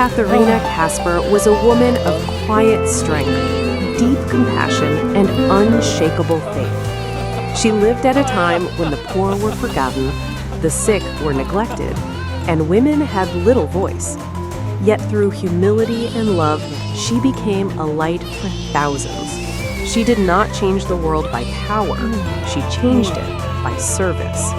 Katharina Kasper was a woman of quiet strength, deep compassion, and unshakable faith. She lived at a time when the poor were forgotten, the sick were neglected, and women had little voice. Yet through humility and love, she became a light for thousands. She did not change the world by power, she changed it by service.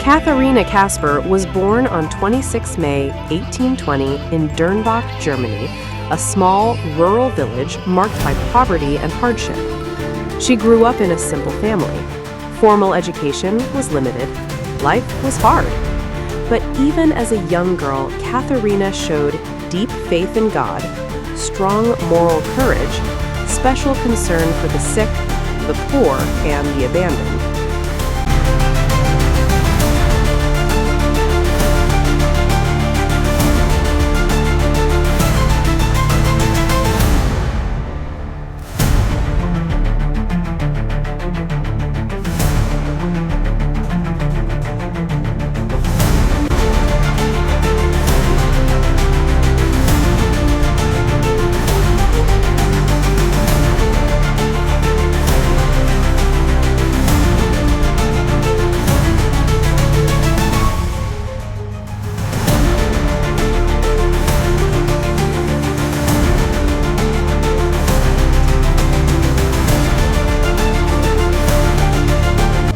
Katharina Kasper was born on 26 May 1820 in Dernbach, Germany, a small, rural village marked by poverty and hardship. She grew up in a simple family. Formal education was limited. Life was hard. But even as a young girl, Katharina showed deep faith in God, strong moral courage, special concern for the sick, the poor, and the abandoned.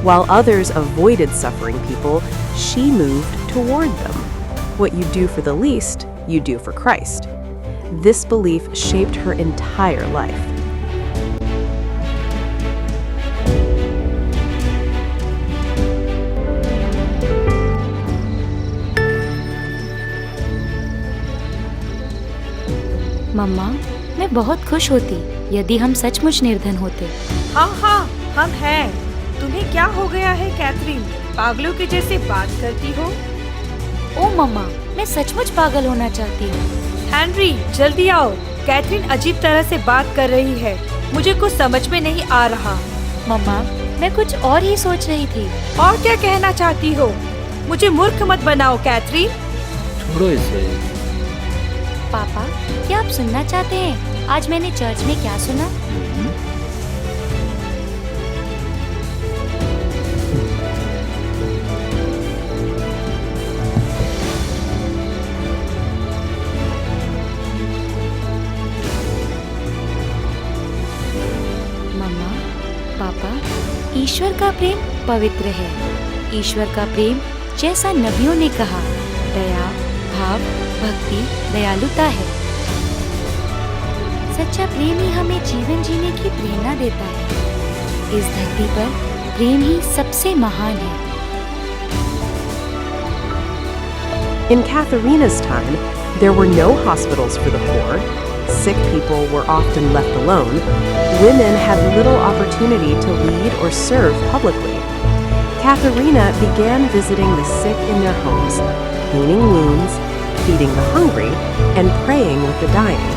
While others avoided suffering people, she moved toward them. What you do for the least, you do for Christ. This belief shaped her entire life. मम्मा, मैं बहुत खुश होती यदि हम सचमुच निर्धन होते। हाँ, हम हैं। तुम्हें क्या हो गया है कैथरीन? पागलों के जैसे बात करती हो? ओ मम्मा, मैं सचमुच पागल होना चाहती हूँ। हेनरी, जल्दी आओ। कैथरीन अजीब तरह से बात कर रही है। मुझे कुछ समझ में नहीं आ रहा। मम्मा, मैं कुछ और ही सोच रही थी। और क्या कहना चाहती हो? मुझे मूर्ख मत बनाओ कैथरीन। छोड़ो इसे। पापा, क्या आप सुनना चाहते हैं? आज मैंने चर्च में क्या सुना? पापा, ईश्वर का प्रेम पवित्र है। ईश्वर का प्रेम, जैसा नबियों ने कहा, दया, भाव, भक्ति, दयालुता है। सच्चा प्रेम ही हमें जीवन जीने की प्रेरणा देता है। इस धरती पर प्रेम ही सबसे महान है। In Katharina's time, there were no hospitals for the poor. Sick people were often left alone. Women had little opportunity to lead or serve publicly. Katharina began visiting the sick in their homes, cleaning wounds, feeding the hungry, and praying with the dying.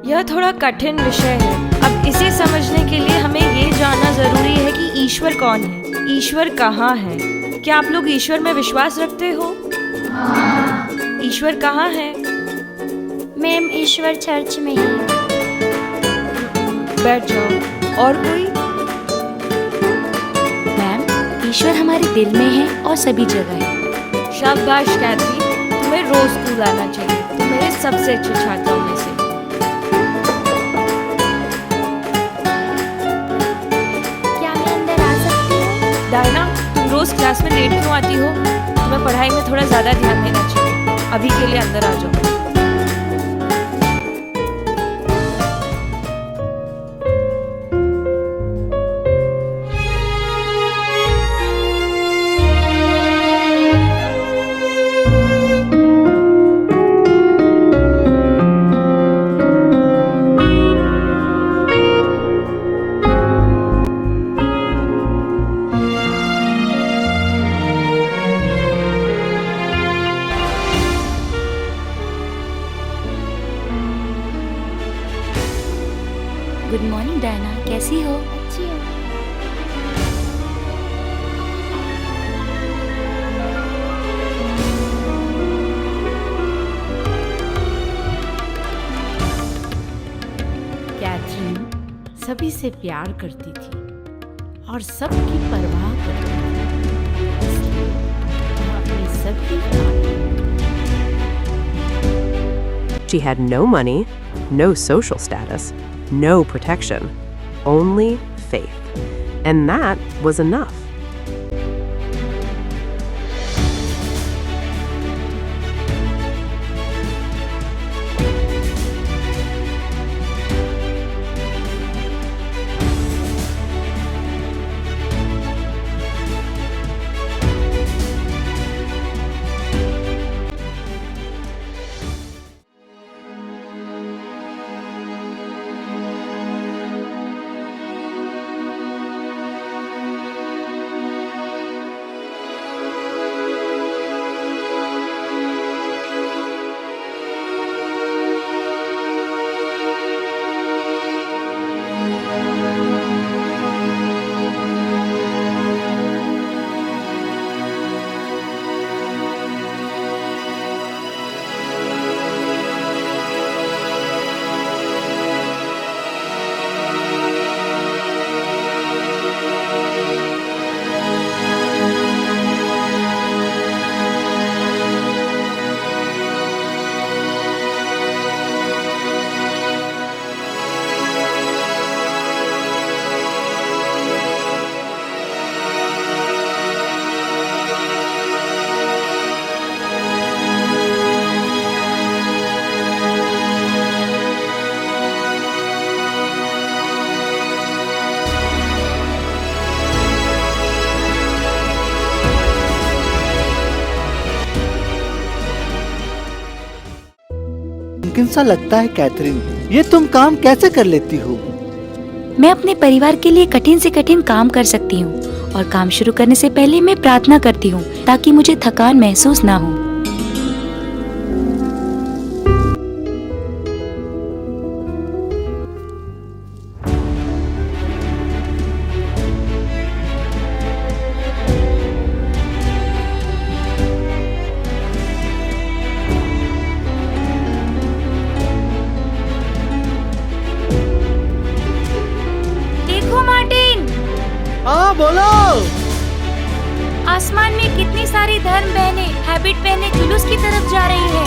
यह थोड़ा कठिन विषय है। अब इसे समझने के लिए हमें ये जानना जरूरी है कि ईश्वर कौन है, ईश्वर कहाँ है। क्या आप लोग ईश्वर में विश्वास रखते हो? ईश्वर कहाँ है? मैम ईश्वर चर्च में ही। बैठ जाओ। और कोई? मैम, ईश्वर हमारे दिल में है और सभी जगह है। शाबाश कैथी, तुम्हें रोज स्कूल आना चाहिए। तुम मेरे सबसे अच्छे छात्रों में से। क्या मैं अंदर आ सकती हूँ? डायना, तुम रोज क्लास में लेट क्यों आती हो? तुम्हें पढ़ाई में थोड़ा ज्यादा ध्यान देना चाहिए। अभी के लिए अंदर आ जाओ। गुड मॉर्निंग डायना, कैसी हो? अच्छी हूँ। कैथरीन सभी से प्यार करती थी और सबकी परवाह करती थी, इसलिए वह अपने सभी कार्य She had no money, no social status, no protection, only faith. And that was enough. मुमकिन सा लगता है कैथरीन, ये तुम काम कैसे कर लेती हो? मैं अपने परिवार के लिए कठिन से कठिन काम कर सकती हूँ और काम शुरू करने से पहले मैं प्रार्थना करती हूँ ताकि मुझे थकान महसूस ना हो। हाँ बोलो। आसमान में कितनी सारी धर्म बहनें हैबिट पहने जुलूस की तरफ जा रही हैं।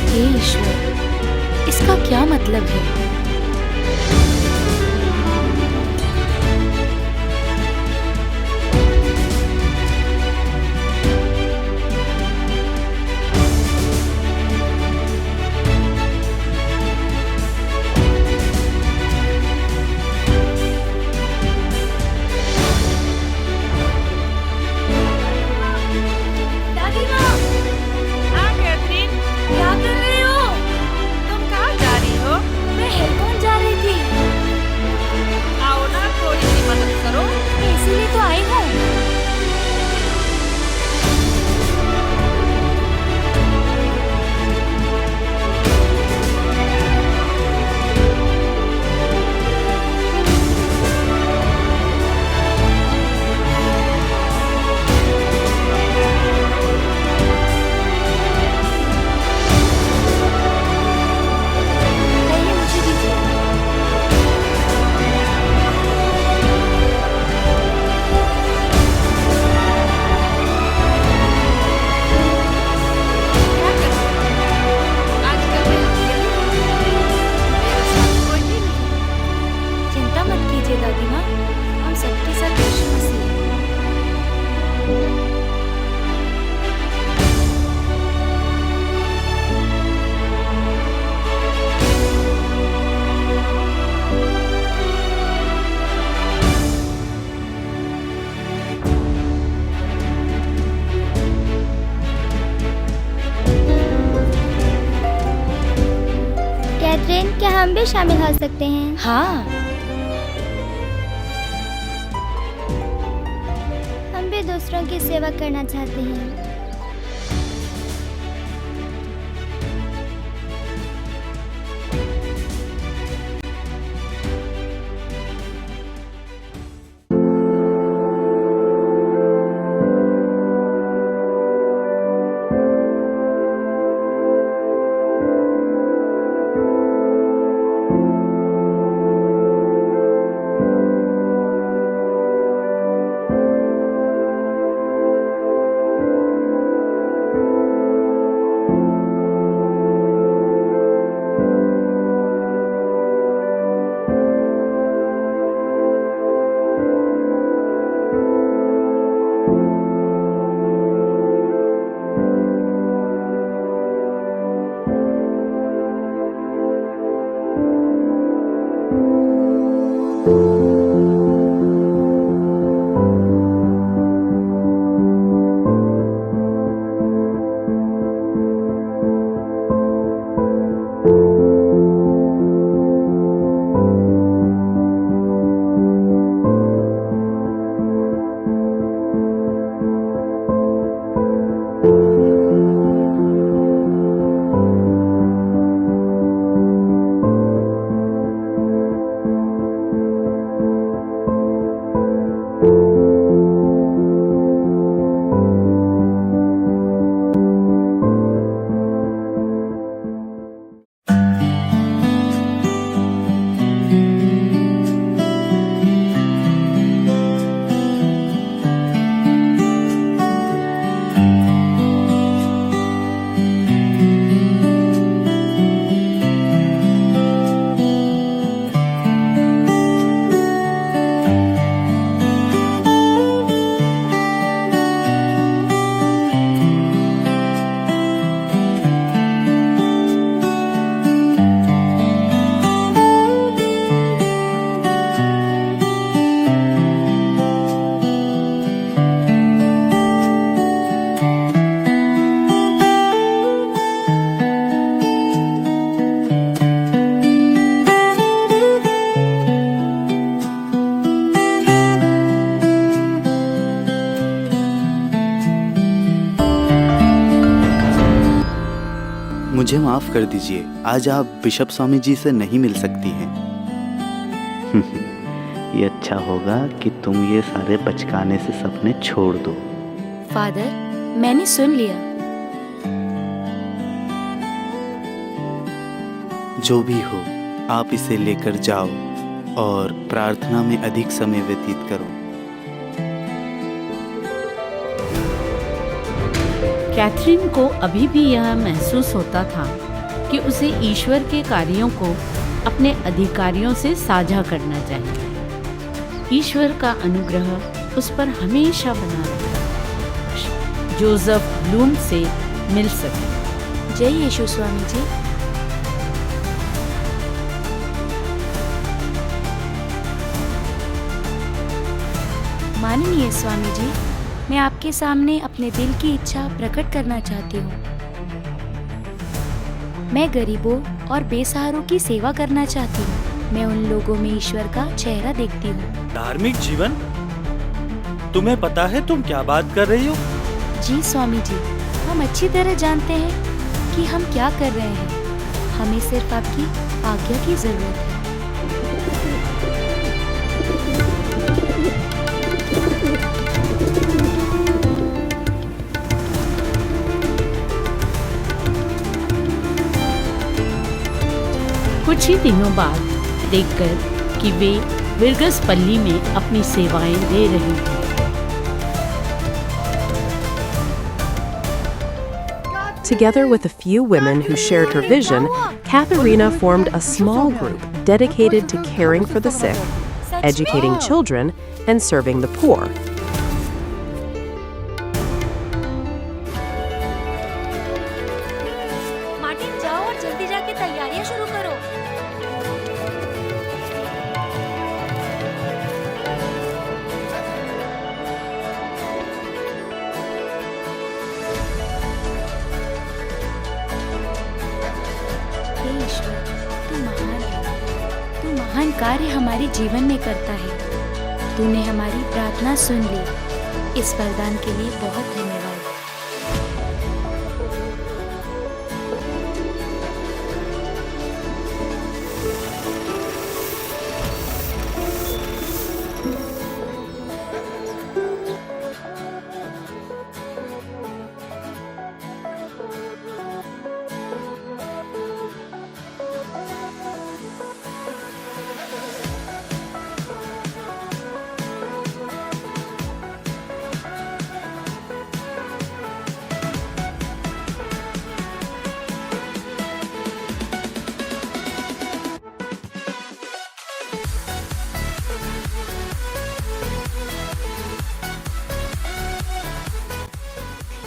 हे ईश्वर, इसका क्या मतलब है? जा रही थी। कैथरीन, क्या हम भी शामिल हो सकते हैं? हाँ, हम भी दूसरों की सेवा करना चाहते हैं। मुझे माफ कर दीजिए, आज आप बिशप स्वामी जी से नहीं मिल सकती हैं। ये अच्छा होगा कि तुम ये सारे बचकाने से सपने छोड़ दो। फादर, मैंने सुन लिया। जो भी हो, आप इसे लेकर जाओ और प्रार्थना में अधिक समय व्यतीत करो। कैथरीन को अभी भी यह महसूस होता था कि उसे ईश्वर के कार्यों को अपने अधिकारियों से साझा करना चाहिए। ईश्वर का अनुग्रह उस पर हमेशा बना रहे। जोसेफ ब्लूम से मिल सके। जय यीशु स्वामी जी। माननीय स्वामी जी, मैं आपके सामने अपने दिल की इच्छा प्रकट करना चाहती हूँ। मैं गरीबों और बेसहारों की सेवा करना चाहती हूँ। मैं उन लोगों में ईश्वर का चेहरा देखती हूँ। धार्मिक जीवन? तुम्हें पता है तुम क्या बात कर रही हो? जी स्वामी जी, हम अच्छी तरह जानते हैं कि हम क्या कर रहे हैं। हमें सिर्फ आपकी आज्ञा की जरूरत है। कुछ ही दिनों बाद देखकर कि वे विरगसपल्ली में अपनी सेवाएं दे रही थीं। Together with a few women who shared her vision, Katharina formed a small group dedicated to caring for the sick, educating children, and serving the poor. Martin, जाओ और जल्दी जाके तैयारियां शुरू करो। हे ईश्वर, तू महान कार्य हमारे जीवन में करता है। तूने हमारी प्रार्थना सुन ली। इस वरदान के लिए बहुत धन्यवाद।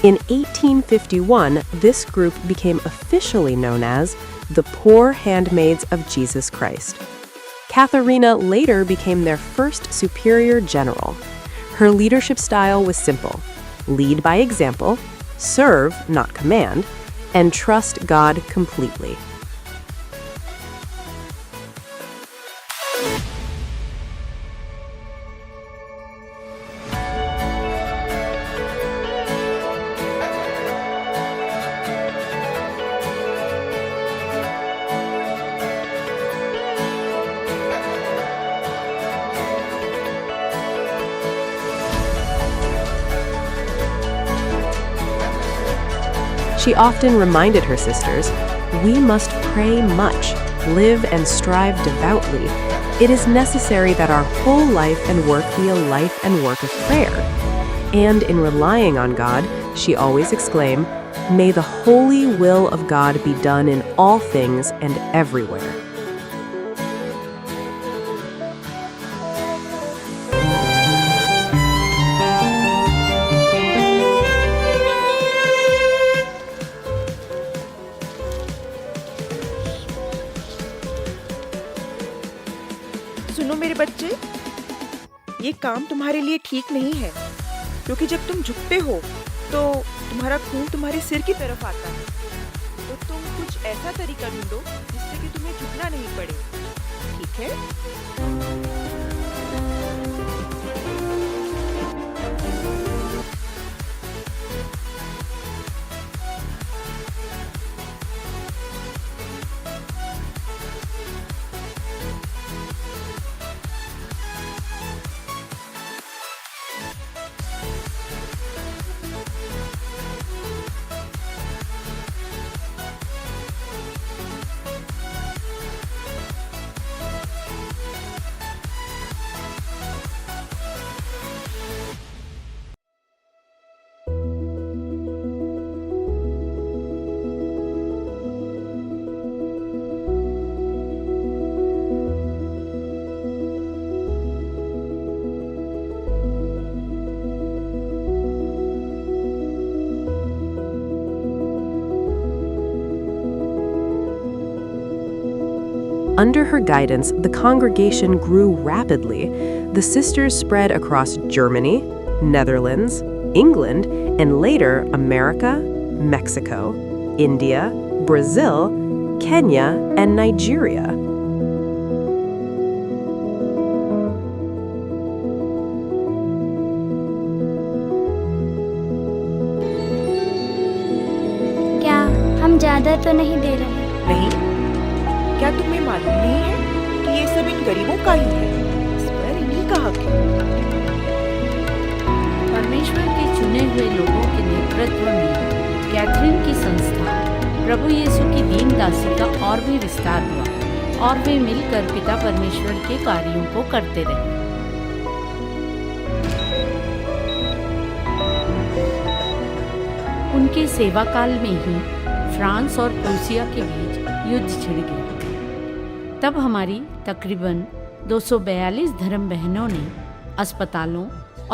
In 1851, this group became officially known as the Poor Handmaids of Jesus Christ. Katharina later became their first superior general. Her leadership style was simple: lead by example, serve, not command, and trust God completely. She often reminded her sisters, "We must pray much, live and strive devoutly. It is necessary that our whole life and work be a life and work of prayer." And in relying on God, she always exclaimed, "May the holy will of God be done in all things and everywhere." सुनो मेरे बच्चे, ये काम तुम्हारे लिए ठीक नहीं है, क्योंकि जब तुम झुकते हो तो तुम्हारा खून तुम्हारे सिर की तरफ आता है। तो तुम कुछ ऐसा तरीका ढूंढो जिससे कि तुम्हें झुकना नहीं पड़े, ठीक है? Under her guidance, the congregation grew rapidly. The sisters spread across Germany, Netherlands, England, and later America, Mexico, India, Brazil, Kenya, and Nigeria. क्या हम ज़्यादा तो नहीं दे रहे? नहीं, क्या तुम्हें मालूम नहीं है कि ये सब इन गरीबों का ही है? इस पर इन्हीं का हक है। परमेश्वर के चुने हुए लोगों के नेतृत्व में कैथरीन की संस्था प्रभु यीशु की दीन दासी का और भी विस्तार हुआ और वे मिलकर पिता परमेश्वर के कार्यों को करते रहे। उनके सेवा काल में ही फ्रांस और प्रूसिया के बीच युद्ध छिड़ गया। तब हमारी तकरीबन 242 धर्म बहनों ने अस्पतालों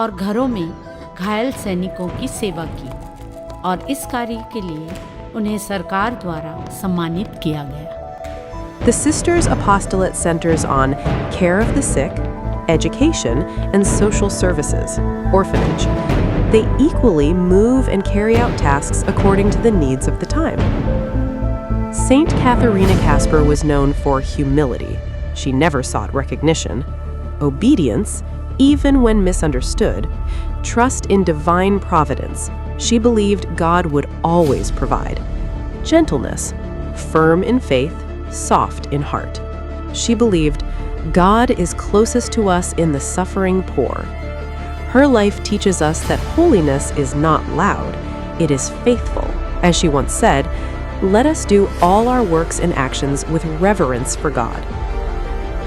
और घरों में घायल सैनिकों की सेवा की और इस कार्य के लिए उन्हें सरकार द्वारा सम्मानित किया गया। The Sisters Apostolate centers on care of the sick, education, and social services, orphanage. They equally move and carry out tasks according to the needs of the time. Saint Katharina Kasper was known for humility. She never sought recognition. Obedience, even when misunderstood. Trust in divine providence. She believed God would always provide. Gentleness, firm in faith, soft in heart. She believed God is closest to us in the suffering poor. Her life teaches us that holiness is not loud, it is faithful. As she once said, "Let us do all our works and actions with reverence for God."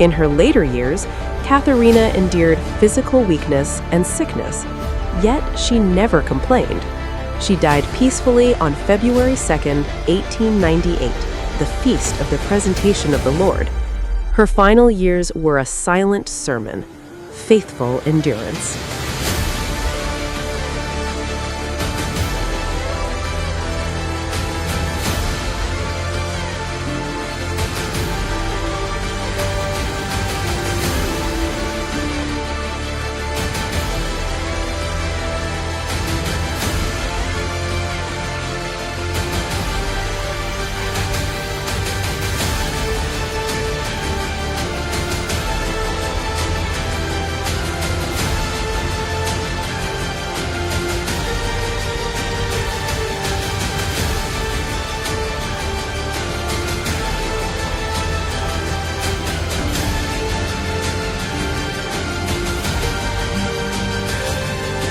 In her later years, Katharina endured physical weakness and sickness, yet she never complained. She died peacefully on February 2nd, 1898, the feast of the Presentation of the Lord. Her final years were a silent sermon, faithful endurance.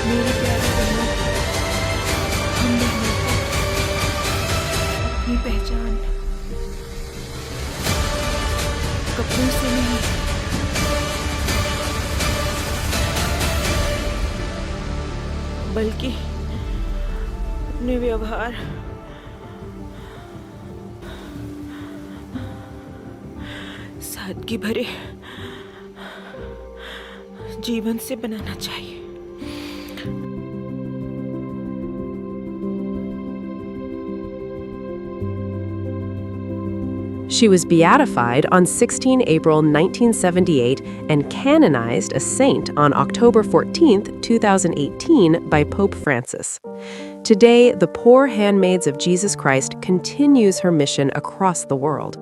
मेरे प्यारे बहनों, हम बहनों को अपनी पहचान कपड़ों से नहीं, बल्कि अपने व्यवहार, सादगी भरे जीवन से बनाना चाहिए। She was beatified on 16 April 1978 and canonized a saint on October 14, 2018 by Pope Francis. Today, the Poor Handmaids of Jesus Christ continues her mission across the world.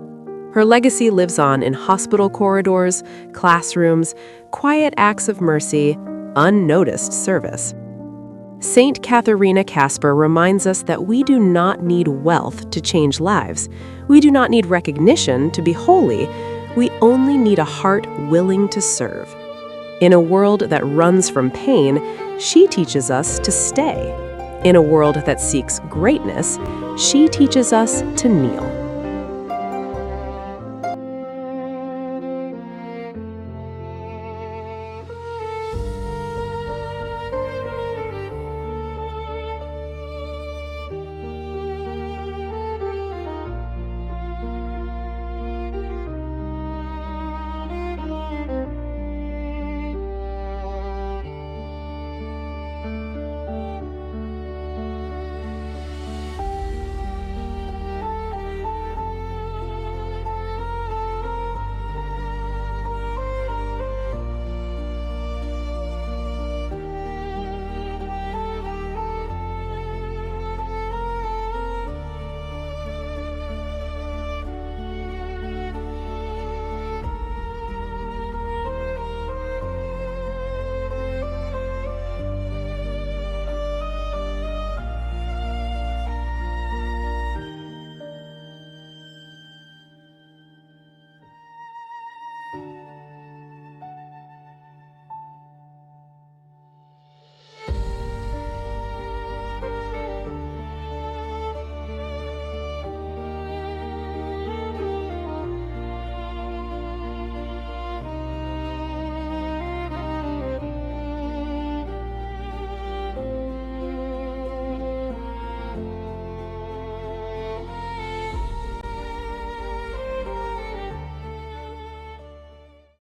Her legacy lives on in hospital corridors, classrooms, quiet acts of mercy, unnoticed service. Saint Katharina Kasper reminds us that we do not need wealth to change lives. We do not need recognition to be holy. We only need a heart willing to serve. In a world that runs from pain, she teaches us to stay. In a world that seeks greatness, she teaches us to kneel.